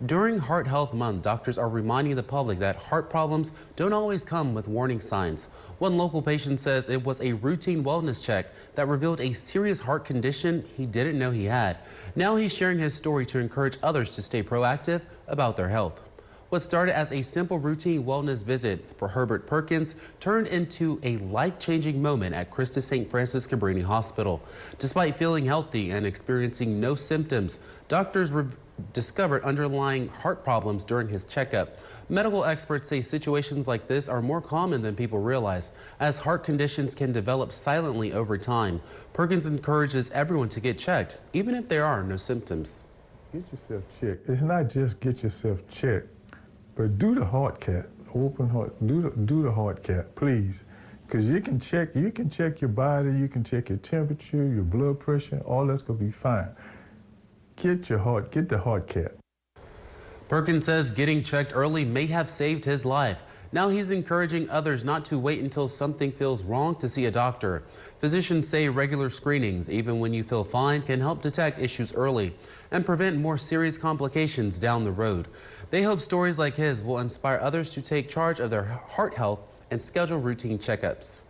During Heart Health Month, doctors are reminding the public that heart problems don't always come with warning signs. One local patient says it was a routine wellness check that revealed a serious heart condition he didn't know he had. Now he's sharing his story to encourage others to stay proactive about their health. What started as a simple routine wellness visit for Herbert Perkins turned into a life-changing moment at Christus St. Francis Cabrini Hospital. Despite feeling healthy and experiencing no symptoms, doctors discovered underlying heart problems during his checkup. Medical experts say situations like this are more common than people realize, as heart conditions can develop silently over time. Perkins encourages everyone to get checked, even if there are no symptoms. Get yourself checked. It's not just get yourself checked, but do the heart cath, open heart, do the heart cath, please. Because you can check your body, you can check your temperature, your blood pressure, all that's gonna be fine. Get the heart cath. Perkins says getting checked early may have saved his life. Now he's encouraging others not to wait until something feels wrong to see a doctor. Physicians say regular screenings, even when you feel fine, can help detect issues early and prevent more serious complications down the road. They hope stories like his will inspire others to take charge of their heart health and schedule routine checkups.